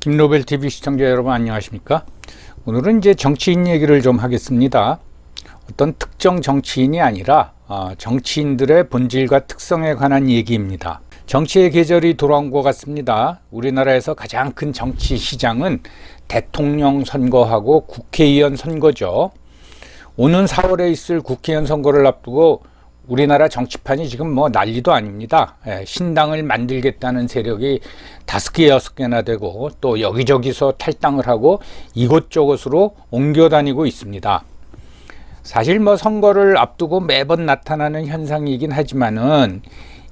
김노벨 TV 시청자 여러분 안녕하십니까? 오늘은 이제 정치인 얘기를 좀 하겠습니다. 어떤 특정 정치인이 아니라 정치인들의 본질과 특성에 관한 얘기입니다. 정치의 계절이 돌아온 것 같습니다. 우리나라에서 가장 큰 정치 시장은 대통령 선거하고 국회의원 선거죠. 오는 4월에 있을 국회의원 선거를 앞두고 우리나라 정치판이 지금 뭐 난리도 아닙니다. 신당을 만들겠다는 세력이 5개, 6개나 되고 또 여기저기서 탈당을 하고 이곳저곳으로 옮겨 다니고 있습니다. 사실 뭐 선거를 앞두고 매번 나타나는 현상이긴 하지만은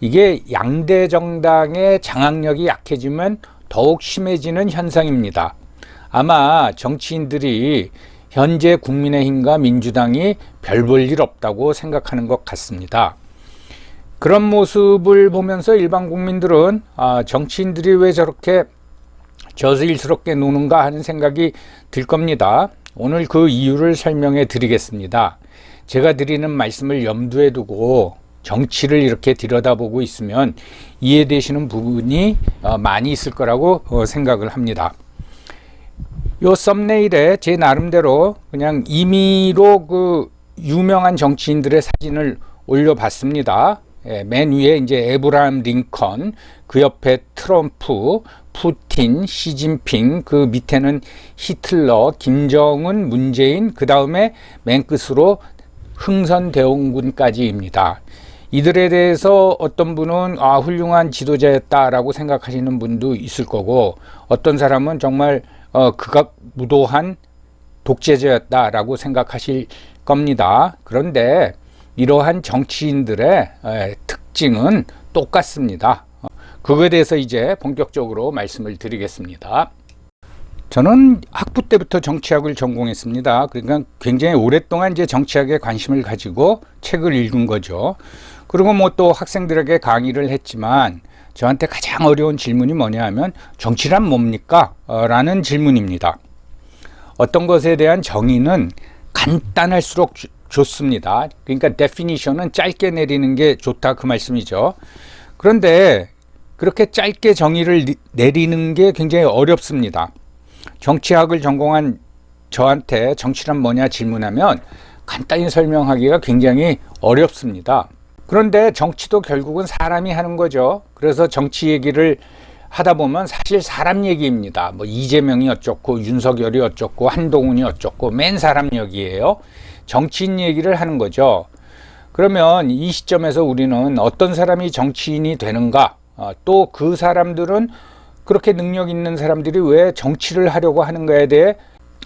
이게 양대 정당의 장악력이 약해지면 더욱 심해지는 현상입니다. 아마 정치인들이 현재 국민의힘과 민주당이 별 볼 일 없다고 생각하는 것 같습니다. 그런 모습을 보면서 일반 국민들은 정치인들이 왜 저렇게 저질스럽게 노는가 하는 생각이 들 겁니다. 오늘 그 이유를 설명해 드리겠습니다. 제가 드리는 말씀을 염두에 두고 정치를 이렇게 들여다보고 있으면 이해되시는 부분이 많이 있을 거라고 생각을 합니다. 요 썸네일에 제 나름대로 그냥 임의로 그 유명한 정치인들의 사진을 올려봤습니다. 맨 위에 이제 에브라함 링컨, 그 옆에 트럼프, 푸틴, 시진핑, 그 밑에는 히틀러, 김정은, 문재인, 그 다음에 맨 끝으로 흥선대원군까지입니다. 이들에 대해서 어떤 분은 훌륭한 지도자였다라고 생각하시는 분도 있을 거고, 어떤 사람은 정말 극악무도한 독재자였다라고 생각하실 겁니다. 그런데 이러한 정치인들의 특징은 똑같습니다. 그거에 대해서 이제 본격적으로 말씀을 드리겠습니다. 저는 학부 때부터 정치학을 전공했습니다. 그러니까 굉장히 오랫동안 이제 정치학에 관심을 가지고 책을 읽은 거죠. 그리고 뭐 또 학생들에게 강의를 했지만 저한테 가장 어려운 질문이 뭐냐 하면 정치란 뭡니까? 라는 질문입니다. 어떤 것에 대한 정의는 간단할수록 좋습니다. 그러니까 definition은 짧게 내리는 게 좋다 그 말씀이죠. 그런데 그렇게 짧게 정의를 내리는 게 굉장히 어렵습니다. 정치학을 전공한 저한테 정치란 뭐냐 질문하면 간단히 설명하기가 굉장히 어렵습니다. 그런데 정치도 결국은 사람이 하는 거죠. 그래서 정치 얘기를 하다 보면 사실 사람 얘기입니다. 뭐 이재명이 어쩌고 윤석열이 어쩌고 한동훈이 어쩌고 맨 사람 얘기예요. 정치인 얘기를 하는 거죠. 그러면 이 시점에서 우리는 어떤 사람이 정치인이 되는가, 또 그 사람들은 그렇게 능력 있는 사람들이 왜 정치를 하려고 하는가에 대해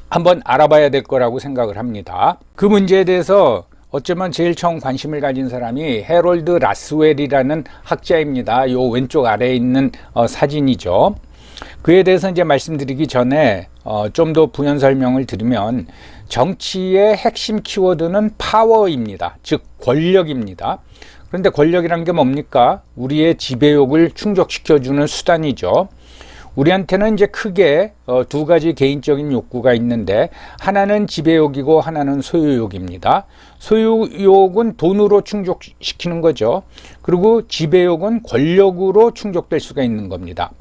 한번 알아봐야 될 거라고 생각을 합니다. 그 문제에 대해서 어쩌면 제일 처음 관심을 가진 사람이 해롤드 라스웰이라는 학자입니다. 요 왼쪽 아래에 있는 사진이죠. 그에 대해서 이제 말씀드리기 전에 좀 더 부연 설명을 드리면 정치의 핵심 키워드는 파워입니다. 즉 권력입니다. 그런데 권력이란 게 뭡니까? 우리의 지배욕을 충족시켜주는 수단이죠. 우리한테는 이제 크게 두 가지 개인적인 욕구가 있는데 하나는 지배욕이고 하나는 소유욕입니다. 소유욕은 돈으로 충족시키는 거죠. 그리고 지배욕은 권력으로 충족될 수가 있는 겁니다.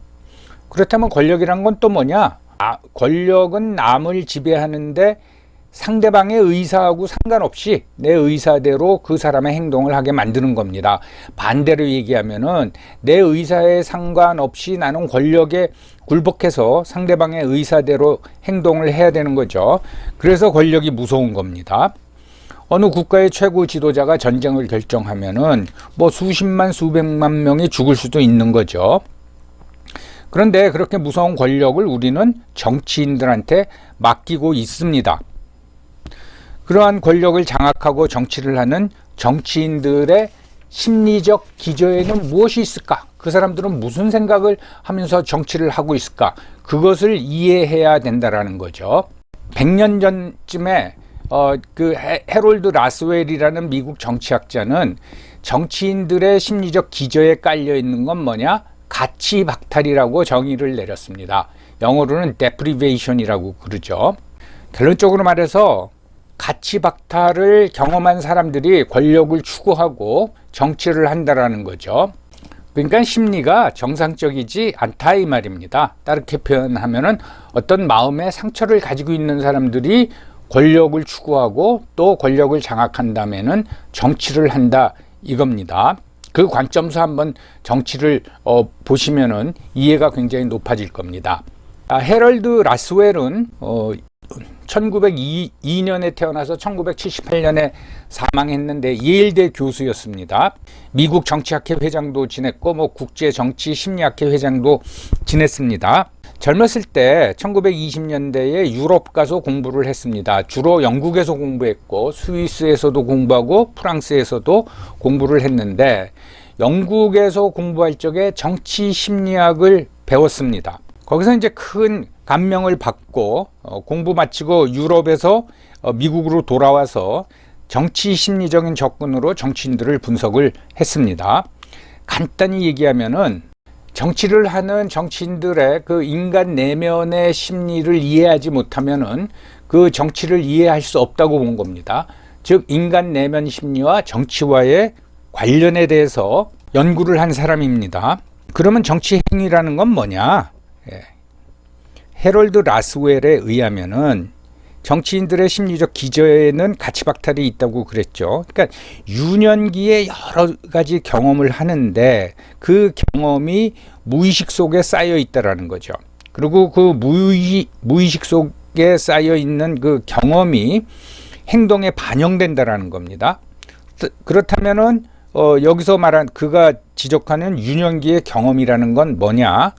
그렇다면 권력이란 건 또 뭐냐? 권력은 남을 지배하는데 상대방의 의사하고 상관없이 내 의사대로 그 사람의 행동을 하게 만드는 겁니다. 반대로 얘기하면은 내 의사에 상관없이 나는 권력에 굴복해서 상대방의 의사대로 행동을 해야 되는 거죠. 그래서 권력이 무서운 겁니다. 어느 국가의 최고 지도자가 전쟁을 결정하면은 뭐 수십만 수백만 명이 죽을 수도 있는 거죠. 그런데 그렇게 무서운 권력을 우리는 정치인들한테 맡기고 있습니다. 그러한 권력을 장악하고 정치를 하는 정치인들의 심리적 기저에는 무엇이 있을까? 그 사람들은 무슨 생각을 하면서 정치를 하고 있을까? 그것을 이해해야 된다라는 거죠. 100년 전쯤에 그 해롤드 라스웰이라는 미국 정치학자는 정치인들의 심리적 기저에 깔려 있는 건 뭐냐? 가치 박탈이라고 정의를 내렸습니다. 영어로는 deprivation이라고 그러죠. 결론적으로 말해서 가치 박탈을 경험한 사람들이 권력을 추구하고 정치를 한다라는 거죠. 그러니까 심리가 정상적이지 않다 이 말입니다. 다르게 표현하면은 어떤 마음의 상처를 가지고 있는 사람들이 권력을 추구하고 또 권력을 장악한다면은 정치를 한다 이겁니다. 그 관점에서 한번 정치를 보시면은 이해가 굉장히 높아질 겁니다. 해럴드 라스웰은 1902년에 태어나서 1978년에 사망했는데 예일대 교수였습니다. 미국 정치학회 회장도 지냈고 국제정치심리학회 회장도 지냈습니다. 젊었을 때 1920년대에 유럽 가서 공부를 했습니다. 주로 영국에서 공부했고 스위스에서도 공부하고 프랑스에서도 공부를 했는데 영국에서 공부할 적에 정치심리학을 배웠습니다. 거기서 이제 큰 감명을 받고 공부 마치고 유럽에서 미국으로 돌아와서 정치 심리적인 접근으로 정치인들을 분석을 했습니다. 간단히 얘기하면은 정치를 하는 정치인들의 그 인간 내면의 심리를 이해하지 못하면은 그 정치를 이해할 수 없다고 본 겁니다. 즉 인간 내면 심리와 정치와의 관련에 대해서 연구를 한 사람입니다. 그러면 정치 행위라는 건 뭐냐? 해럴드 라스웰에 의하면은 정치인들의 심리적 기저에는 가치박탈이 있다고 그랬죠. 그러니까 유년기에 여러 가지 경험을 하는데 그 경험이 무의식 속에 쌓여 있다라는 거죠. 그리고 그 무의식 속에 쌓여 있는 그 경험이 행동에 반영된다라는 겁니다. 그렇다면은 여기서 말한 그가 지적하는 유년기의 경험이라는 건 뭐냐?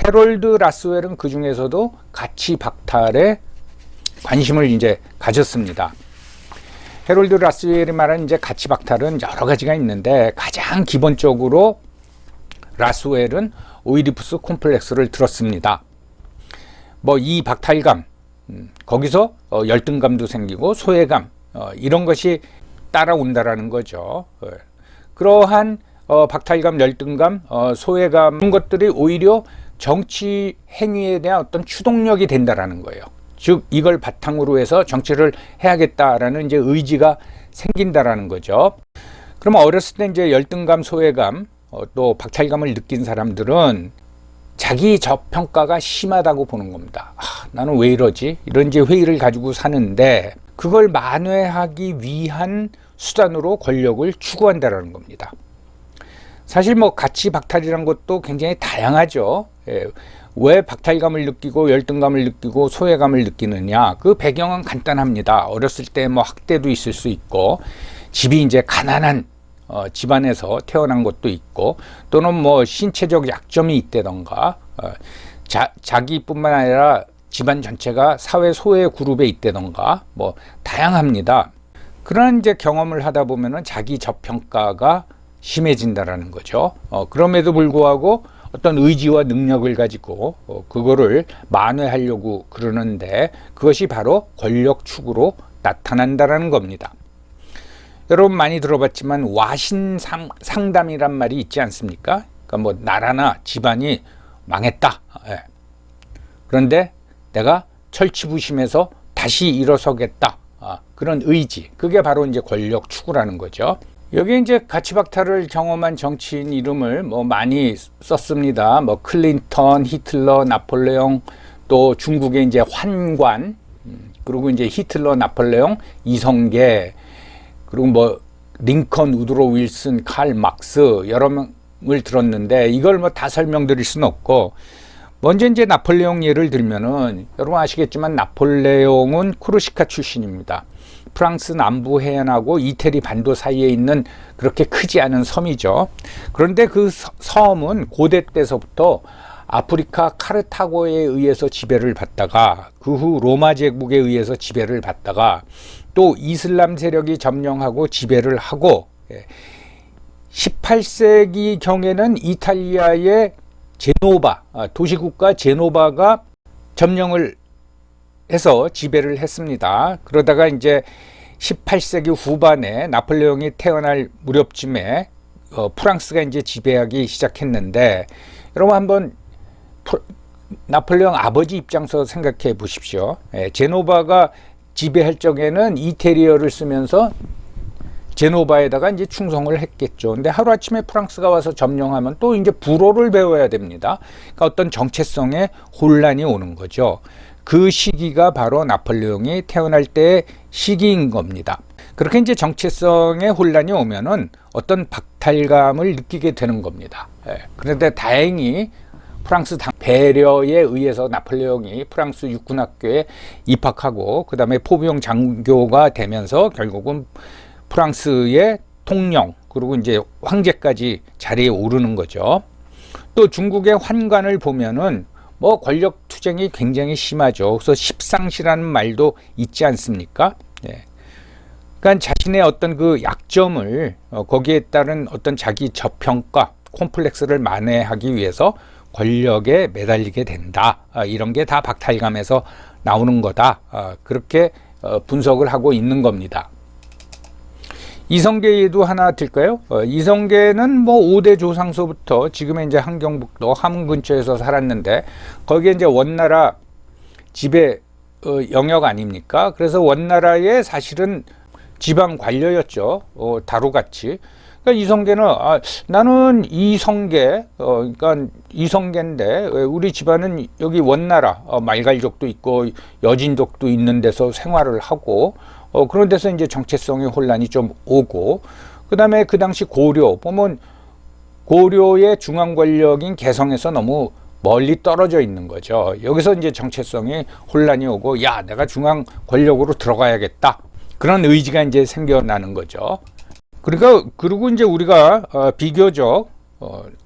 해럴드 라스웰은 그 중에서도 가치 박탈에 관심을 이제 가졌습니다. 해럴드 라스웰이 말하는 이제 가치 박탈은 여러 가지가 있는데 가장 기본적으로 라스웰은 오이디푸스 콤플렉스를 들었습니다. 이 박탈감, 거기서 열등감도 생기고 소외감, 이런 것이 따라온다라는 거죠. 그러한 박탈감, 열등감, 소외감 이런 것들이 오히려 정치 행위에 대한 어떤 추동력이 된다라는 거예요. 즉 이걸 바탕으로 해서 정치를 해야겠다라는 이제 의지가 생긴다라는 거죠. 그러면 어렸을 때 이제 열등감, 소외감, 또 박탈감을 느낀 사람들은 자기 저평가가 심하다고 보는 겁니다. 나는 왜 이러지? 이런 이제 회의를 가지고 사는데 그걸 만회하기 위한 수단으로 권력을 추구한다라는 겁니다. 사실 가치 박탈이라는 것도 굉장히 다양하죠. 왜 박탈감을 느끼고 열등감을 느끼고 소외감을 느끼느냐? 그 배경은 간단합니다. 어렸을 때 학대도 있을 수 있고 집이 이제 가난한 집안에서 태어난 것도 있고 또는 신체적 약점이 있다던가 자기뿐만 아니라 집안 전체가 사회 소외 그룹에 있다던가 다양합니다. 그런 이제 경험을 하다 보면은 자기 저평가가 심해진다라는 거죠. 그럼에도 불구하고 어떤 의지와 능력을 가지고 그거를 만회하려고 그러는데 그것이 바로 권력 추구로 나타난다라는 겁니다. 여러분 많이 들어봤지만 와신 상담이란 말이 있지 않습니까? 그러니까 나라나 집안이 망했다. 그런데 내가 철치부심해서 다시 일어서겠다. 그런 의지. 그게 바로 이제 권력 추구라는 거죠. 여기 이제 가치박탈을 경험한 정치인 이름을 많이 썼습니다. 클린턴, 히틀러, 나폴레옹, 또 중국의 이제 환관, 그리고 이제 히틀러, 나폴레옹, 이성계, 그리고 링컨, 우드로 윌슨, 칼 막스 여러 명을 들었는데 이걸 다 설명드릴 수는 없고 먼저 이제 나폴레옹 예를 들면은 여러분 아시겠지만 나폴레옹은 코르시카 출신입니다. 프랑스 남부 해안하고 이태리 반도 사이에 있는 그렇게 크지 않은 섬이죠. 그런데 그 섬은 고대 때서부터 아프리카 카르타고에 의해서 지배를 받다가 그 후 로마 제국에 의해서 지배를 받다가 또 이슬람 세력이 점령하고 지배를 하고 18세기 경에는 이탈리아의 제노바, 도시국가 제노바가 점령을 해서 지배를 했습니다. 그러다가 이제 18세기 후반에 나폴레옹이 태어날 무렵쯤에 프랑스가 이제 지배하기 시작했는데 여러분 한번 나폴레옹 아버지 입장에서 생각해 보십시오. 제노바가 지배할 적에는 이태리어를 쓰면서 제노바에다가 이제 충성을 했겠죠. 근데 하루아침에 프랑스가 와서 점령하면 또 이제 불어를 배워야 됩니다. 그러니까 어떤 정체성의 혼란이 오는 거죠. 그 시기가 바로 나폴레옹이 태어날 때의 시기인 겁니다. 그렇게 이제 정체성의 혼란이 오면은 어떤 박탈감을 느끼게 되는 겁니다. 그런데 다행히 프랑스 배려에 의해서 나폴레옹이 프랑스 육군학교에 입학하고 그 다음에 포비용 장교가 되면서 결국은 프랑스의 통령 그리고 이제 황제까지 자리에 오르는 거죠. 또 중국의 환관을 보면은 뭐 권력 투쟁이 굉장히 심하죠. 그래서 십상시라는 말도 있지 않습니까? 그러니까 자신의 어떤 그 약점을 거기에 따른 어떤 자기 저평가, 콤플렉스를 만회하기 위해서 권력에 매달리게 된다. 이런 게 다 박탈감에서 나오는 거다. 그렇게 분석을 하고 있는 겁니다. 이성계 예도 하나 들까요? 이성계는 뭐 5대 조상소부터 지금의 이제 함경북도 함흥 근처에서 살았는데 거기에 이제 원나라 지배 영역 아닙니까? 그래서 원나라의 사실은 지방 관료였죠. 다루같이. 그러니까 이성계는 나는 이성계, 그러니까 이성계인데 우리 집안은 여기 원나라 말갈족도 있고 여진족도 있는 데서 생활을 하고 그런 데서 이제 정체성의 혼란이 좀 오고 그 다음에 그 당시 고려 보면 고려의 중앙 권력인 개성에서 너무 멀리 떨어져 있는 거죠. 여기서 이제 정체성의 혼란이 오고 야 내가 중앙 권력으로 들어가야겠다 그런 의지가 이제 생겨나는 거죠. 그러니까 그리고 이제 우리가 비교적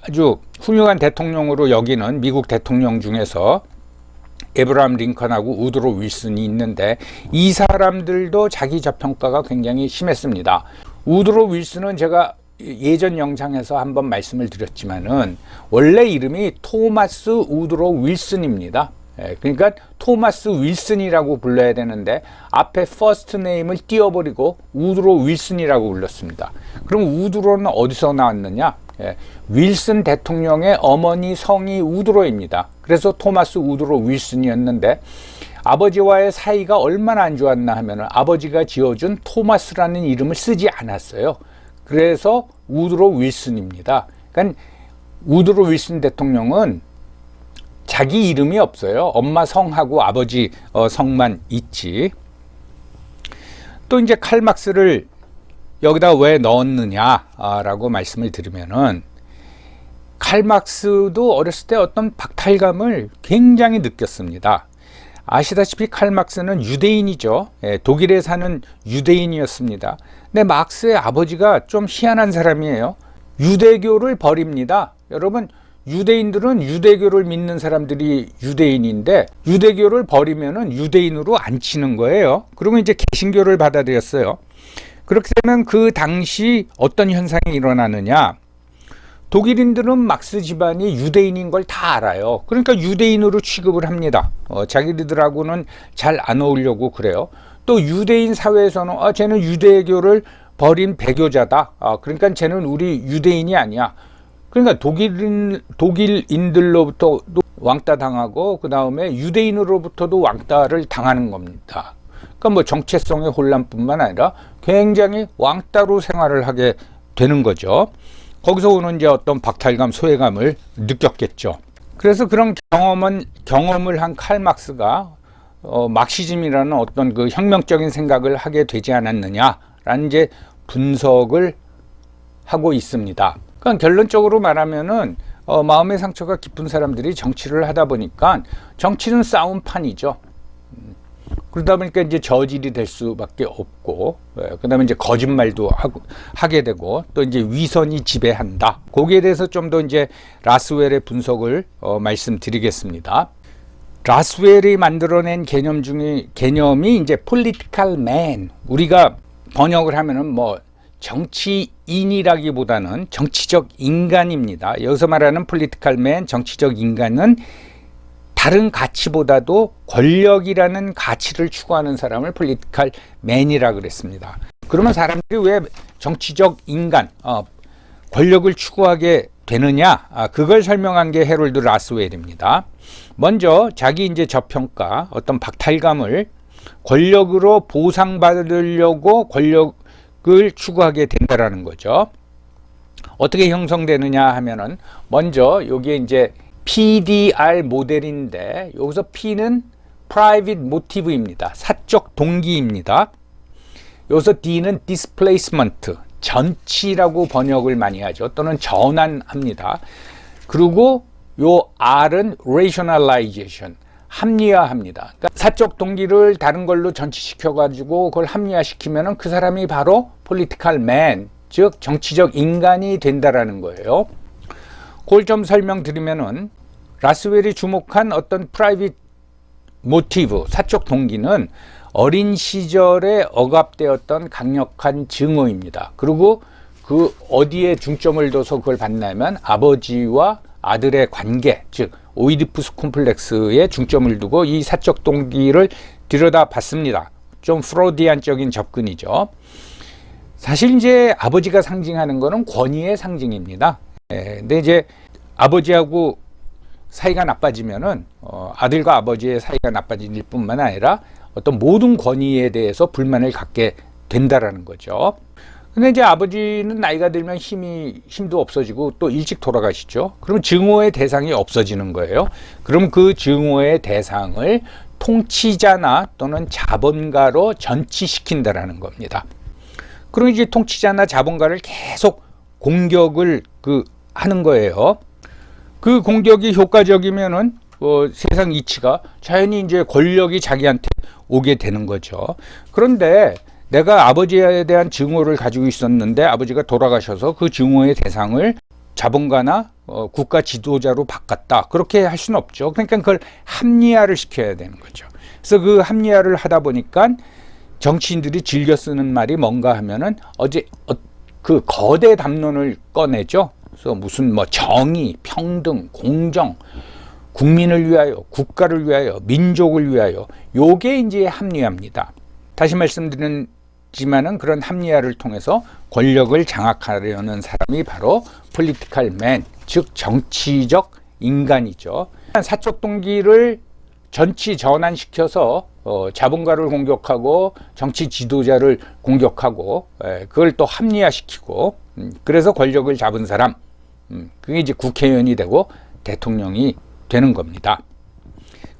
아주 훌륭한 대통령으로 여기는 미국 대통령 중에서 에브라함 링컨하고 우드로 윌슨이 있는데 이 사람들도 자기 저평가가 굉장히 심했습니다. 우드로 윌슨은 제가 예전 영상에서 한번 말씀을 드렸지만은 원래 이름이 토마스 우드로 윌슨입니다. 그러니까 토마스 윌슨이라고 불러야 되는데 앞에 퍼스트 네임을 띄워버리고 우드로 윌슨이라고 불렀습니다. 그럼 우드로는 어디서 나왔느냐? 윌슨 대통령의 어머니 성이 우드로입니다. 그래서 토마스 우드로 윌슨이었는데 아버지와의 사이가 얼마나 안 좋았나 하면 아버지가 지어준 토마스라는 이름을 쓰지 않았어요. 그래서 우드로 윌슨입니다. 그러니까 우드로 윌슨 대통령은 자기 이름이 없어요. 엄마 성하고 아버지 성만 있지. 또 이제 칼 막스를 여기다 왜 넣었느냐라고 말씀을 드리면은 칼 막스도 어렸을 때 어떤 박탈감을 굉장히 느꼈습니다. 아시다시피 칼 막스는 유대인이죠. 독일에 사는 유대인이었습니다. 근데 막스의 아버지가 좀 희한한 사람이에요. 유대교를 버립니다. 여러분 유대인들은 유대교를 믿는 사람들이 유대인인데 유대교를 버리면은 유대인으로 안 치는 거예요. 그리고 이제 개신교를 받아들였어요. 그렇게 되면 그 당시 어떤 현상이 일어나느냐? 독일인들은 막스 집안이 유대인인 걸 다 알아요. 그러니까 유대인으로 취급을 합니다. 자기들하고는 잘 안 어울려고 그래요. 또 유대인 사회에서는 쟤는 유대교를 버린 배교자다. 그러니까 쟤는 우리 유대인이 아니야. 그러니까 독일인들로부터 왕따 당하고 그 다음에 유대인으로부터도 왕따를 당하는 겁니다. 그러니까 뭐 정체성의 혼란뿐만 아니라 굉장히 왕따로 생활을 하게 되는 거죠. 거기서 오는 이제 어떤 박탈감, 소외감을 느꼈겠죠. 그래서 그런 경험을 한 칼 막스가 막시즘이라는 어떤 그 혁명적인 생각을 하게 되지 않았느냐라는 이제 분석을 하고 있습니다. 그러니까 결론적으로 말하면은 마음의 상처가 깊은 사람들이 정치를 하다 보니까 정치는 싸움판이죠. 그러다 보니까 이제 저질이 될 수밖에 없고, 그다음에 이제 거짓말도 하게 되고, 또 이제 위선이 지배한다. 거기에 대해서 좀 더 이제 라스웰의 분석을 말씀드리겠습니다. 라스웰이 만들어낸 개념이 이제 political man. 우리가 번역을 하면은 뭐 정치인이라기보다는 정치적 인간입니다. 여기서 말하는 political man, 정치적 인간은 다른 가치보다도 권력이라는 가치를 추구하는 사람을 political man이라고 그랬습니다. 그러면 사람들이 왜 정치적 인간, 권력을 추구하게 되느냐? 그걸 설명한 게 해롤드 라스웰입니다. 먼저 자기 이제 저평가, 어떤 박탈감을 권력으로 보상받으려고 추구하게 된다라는 거죠. 어떻게 형성되느냐 하면은 먼저 여기에 이제 PDR 모델인데 여기서 P는 Private Motive입니다. 사적 동기입니다. 여기서 D는 Displacement, 전치라고 번역을 많이 하죠. 또는 전환합니다. 그리고 요 R은 Rationalization, 합리화합니다. 그러니까 사적 동기를 다른 걸로 전치시켜 가지고 그걸 합리화시키면은 그 사람이 바로 Political Man, 즉 정치적 인간이 된다라는 거예요. 그걸 좀 설명드리면은 라스웰이 주목한 어떤 프라이빗 모티브, 사적 동기는 어린 시절에 억압되었던 강력한 증오입니다. 그리고 그 어디에 중점을 둬서 그걸 봤냐면 아버지와 아들의 관계, 즉 오이디푸스 콤플렉스에 중점을 두고 이 사적 동기를 들여다봤습니다. 좀 프로디안적인 접근이죠. 사실 이제 아버지가 상징하는 것은 권위의 상징입니다. 근데 이제 아버지하고 사이가 나빠지면은 아들과 아버지의 사이가 나빠질 뿐만 아니라 어떤 모든 권위에 대해서 불만을 갖게 된다라는 거죠. 근데 이제 아버지는 나이가 들면 힘도 없어지고 또 일찍 돌아가시죠. 그럼 증오의 대상이 없어지는 거예요. 그럼 그 증오의 대상을 통치자나 또는 자본가로 전치시킨다라는 겁니다. 그럼 이제 통치자나 자본가를 계속 공격을 하는 거예요. 그 공격이 효과적이면은 세상 이치가 자연히 이제 권력이 자기한테 오게 되는 거죠. 그런데 내가 아버지에 대한 증오를 가지고 있었는데 아버지가 돌아가셔서 그 증오의 대상을 자본가나 국가 지도자로 바꿨다. 그렇게 할 수는 없죠. 그러니까 그걸 합리화를 시켜야 되는 거죠. 그래서 그 합리화를 하다 보니까 정치인들이 즐겨 쓰는 말이 뭔가 하면은 그 거대 담론을 꺼내죠. 그래서 무슨 정의, 평등, 공정, 국민을 위하여, 국가를 위하여, 민족을 위하여, 요게 이제 합리화입니다. 다시 말씀드리지만은 그런 합리화를 통해서 권력을 장악하려는 사람이 바로 political man, 즉 정치적 인간이죠. 사적 동기를 전치 전환시켜서 자본가를 공격하고 정치 지도자를 공격하고 그걸 또 합리화시키고 그래서 권력을 잡은 사람, 그게 이제 국회의원이 되고 대통령이 되는 겁니다.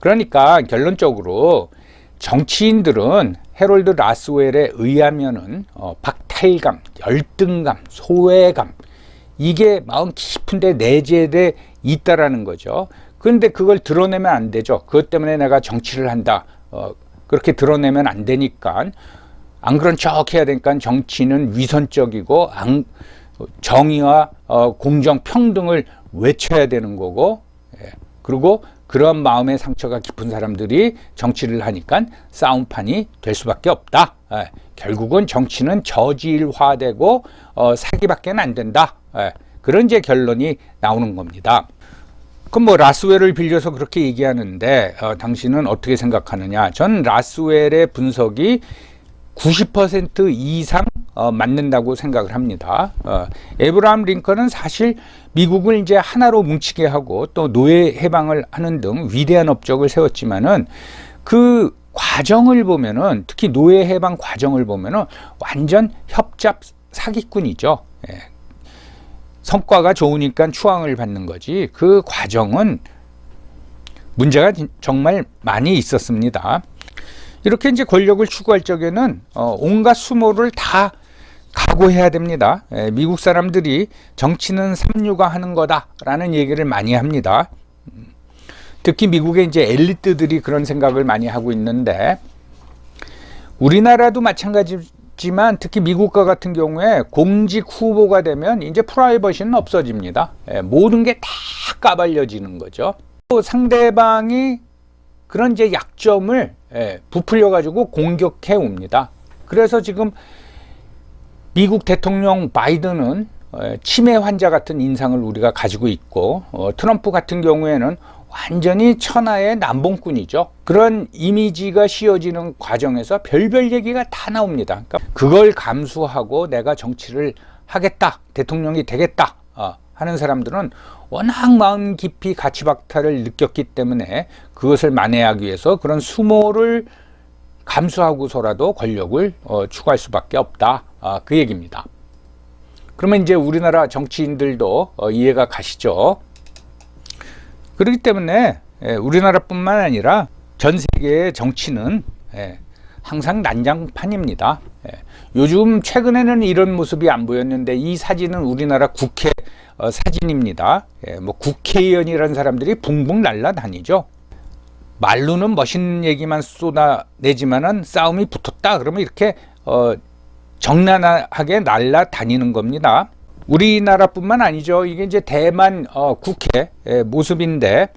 그러니까 결론적으로 정치인들은 해롤드 라스웰에 의하면은 박탈감, 열등감, 소외감, 이게 마음 깊은데 내재돼 있다라는 거죠. 그런데 그걸 드러내면 안 되죠. 그것 때문에 내가 정치를 한다. 그렇게 드러내면 안 되니까 안 그런 척 해야 되니까 정치는 위선적이고 정의와 공정, 평등을 외쳐야 되는 거고, 그리고 그런 마음의 상처가 깊은 사람들이 정치를 하니까 싸움판이 될 수밖에 없다. 결국은 정치는 저질화되고 사기밖에 안 된다. 그런 이제 결론이 나오는 겁니다. 그럼 라스웰을 빌려서 그렇게 얘기하는데 당신은 어떻게 생각하느냐? 전 라스웰의 분석이 90% 이상 맞는다고 생각을 합니다. 에브라함 링컨은 사실 미국을 이제 하나로 뭉치게 하고 또 노예 해방을 하는 등 위대한 업적을 세웠지만은 그 과정을 보면은, 특히 노예 해방 과정을 보면은 완전 협잡 사기꾼이죠. 성과가 좋으니까 추앙을 받는 거지 그 과정은 문제가 정말 많이 있었습니다. 이렇게 이제 권력을 추구할 적에는 온갖 수모를 다 각오해야 됩니다. 미국 사람들이 정치는 삼류가 하는 거다라는 얘기를 많이 합니다. 특히 미국의 이제 엘리트들이 그런 생각을 많이 하고 있는데 우리나라도 마찬가지지만 특히 미국과 같은 경우에 공직 후보가 되면 이제 프라이버시는 없어집니다. 모든 게 다 까발려지는 거죠. 또 상대방이 그런 이제 약점을 부풀려 가지고 공격해 옵니다. 그래서 지금 미국 대통령 바이든은 치매 환자 같은 인상을 우리가 가지고 있고 트럼프 같은 경우에는 완전히 천하의 남봉꾼이죠. 그런 이미지가 씌워지는 과정에서 별별 얘기가 다 나옵니다. 그러니까 그걸 감수하고 내가 정치를 하겠다, 대통령이 되겠다 하는 사람들은 워낙 마음 깊이 가치박탈을 느꼈기 때문에 그것을 만회하기 위해서 그런 수모를 감수하고서라도 권력을 추구할 수밖에 없다. 그 얘기입니다. 그러면 이제 우리나라 정치인들도 이해가 가시죠. 그렇기 때문에 우리나라뿐만 아니라 전 세계의 정치는 항상 난장판입니다. 요즘 최근에는 이런 모습이 안 보였는데 이 사진은 우리나라 국회 사진입니다. 뭐 국회의원이라는 사람들이 붕붕 날아다니죠. 말로는 멋있는 얘기만 쏟아내지만은 싸움이 붙었다 그러면 이렇게 적나라하게 날아다니는 겁니다. 우리나라뿐만 아니죠. 이게 이제 대만 국회 모습인데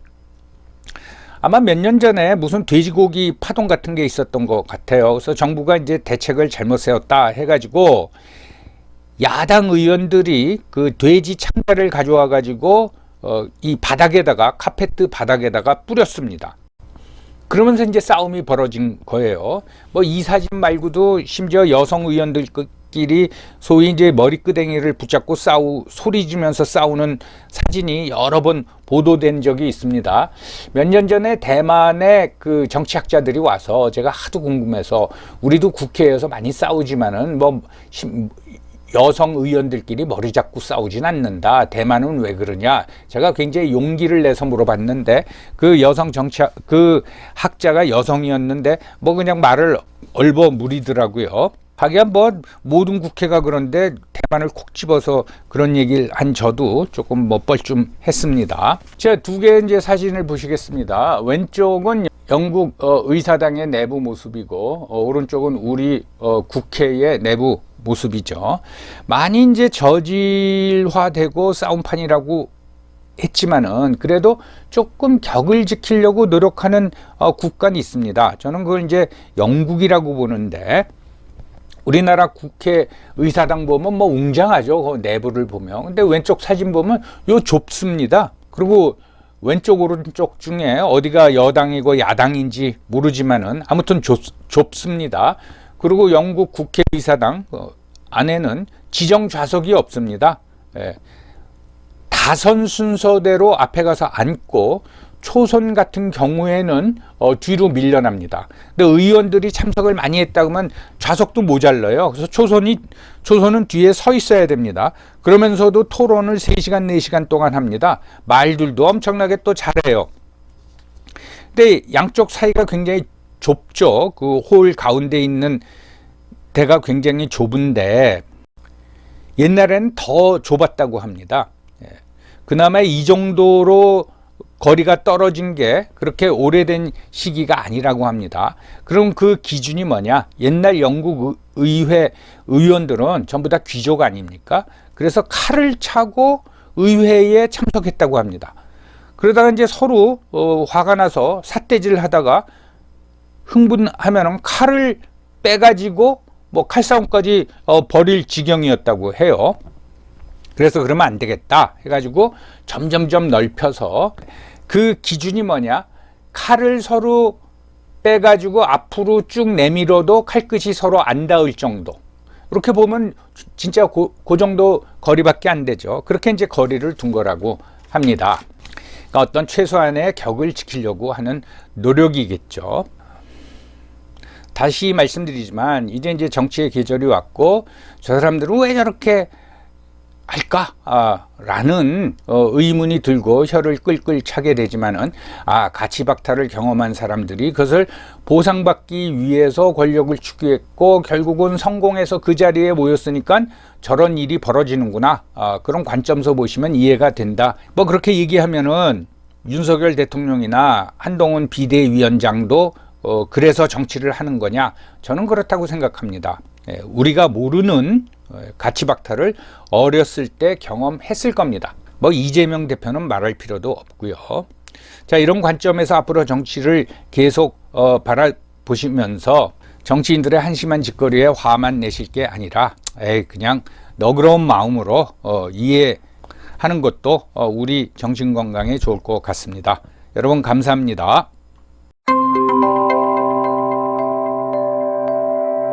아마 몇 년 전에 무슨 돼지고기 파동 같은 게 있었던 것 같아요. 그래서 정부가 이제 대책을 잘못 세웠다 해가지고 야당 의원들이 그 돼지 창자를 가져와 가지고 이 바닥에다가 카페트 바닥에다가 뿌렸습니다. 그러면서 이제 싸움이 벌어진 거예요. 뭐 이 사진 말고도 심지어 여성 의원들끼리 소위 이제 머리끄댕이를 붙잡고 소리 지면서 싸우는 사진이 여러 번 보도된 적이 있습니다. 몇 년 전에 대만의 그 정치학자들이 와서 제가 하도 궁금해서 우리도 국회에서 많이 싸우지만은 뭐 여성 의원들끼리 머리 잡고 싸우진 않는다. 대만은 왜 그러냐? 제가 굉장히 용기를 내서 물어봤는데 그 그 학자가 여성이었는데 뭐 그냥 말을 얼버무리더라고요. 하기야 뭐 모든 국회가 그런데 대만을 콕 집어서 그런 얘기를 한 저도 조금 뻘쭘했습니다. 자, 두 개의 이제 사진을 보시겠습니다. 왼쪽은 영국 의사당의 내부 모습이고 오른쪽은 우리 국회의 내부 모습이죠. 많이 이제 저질화되고 싸움판이라고 했지만은 그래도 조금 격을 지키려고 노력하는 국가는 있습니다. 저는 그걸 이제 영국이라고 보는데 우리나라 국회 의사당 보면 뭐 웅장하죠. 그 내부를 보면. 근데 왼쪽 사진 보면 요 좁습니다. 그리고 왼쪽 오른쪽 중에 어디가 여당이고 야당인지 모르지만은 아무튼 좁습니다. 그리고 영국 국회의사당 안에는 지정 좌석이 없습니다. 다선 순서대로 앞에 가서 앉고 초선 같은 경우에는 뒤로 밀려납니다. 근데 의원들이 참석을 많이 했다 그러면 좌석도 모자라요. 그래서 초선은 뒤에 서 있어야 됩니다. 그러면서도 토론을 3시간, 4시간 동안 합니다. 말들도 엄청나게 또 잘해요. 근데 양쪽 사이가 굉장히 좁죠. 그 홀 가운데 있는 데가 굉장히 좁은데 옛날에는 더 좁았다고 합니다. 그나마 이 정도로 거리가 떨어진 게 그렇게 오래된 시기가 아니라고 합니다. 그럼 그 기준이 뭐냐? 옛날 영국 의회 의원들은 전부 다 귀족 아닙니까? 그래서 칼을 차고 의회에 참석했다고 합니다. 그러다가 이제 서로 화가 나서 삿대질 하다가 흥분하면 칼을 빼가지고 뭐 칼싸움까지 벌일 지경이었다고 해요. 그래서 그러면 안 되겠다 해가지고 점점점 넓혀서 그 기준이 뭐냐? 칼을 서로 빼가지고 앞으로 쭉 내밀어도 칼끝이 서로 안 닿을 정도. 이렇게 보면 진짜 그 정도 거리밖에 안 되죠. 그렇게 이제 거리를 둔 거라고 합니다. 그러니까 어떤 최소한의 격을 지키려고 하는 노력이겠죠. 다시 말씀드리지만 이제 정치의 계절이 왔고 저 사람들은 왜 저렇게 할까? 라는 의문이 들고 혀를 끌끌 차게 되지만은 가치박탈을 경험한 사람들이 그것을 보상받기 위해서 권력을 추구했고 결국은 성공해서 그 자리에 모였으니까 저런 일이 벌어지는구나. 그런 관점에서 보시면 이해가 된다. 뭐 그렇게 얘기하면은 윤석열 대통령이나 한동훈 비대위원장도 그래서 정치를 하는 거냐? 저는 그렇다고 생각합니다. 우리가 모르는 가치박탈을 어렸을 때 경험했을 겁니다. 뭐 이재명 대표는 말할 필요도 없고요. 자, 이런 관점에서 앞으로 정치를 계속 바라보시면서 정치인들의 한심한 짓거리에 화만 내실 게 아니라 그냥 너그러운 마음으로 이해하는 것도 우리 정신 건강에 좋을 것 같습니다. 여러분 감사합니다.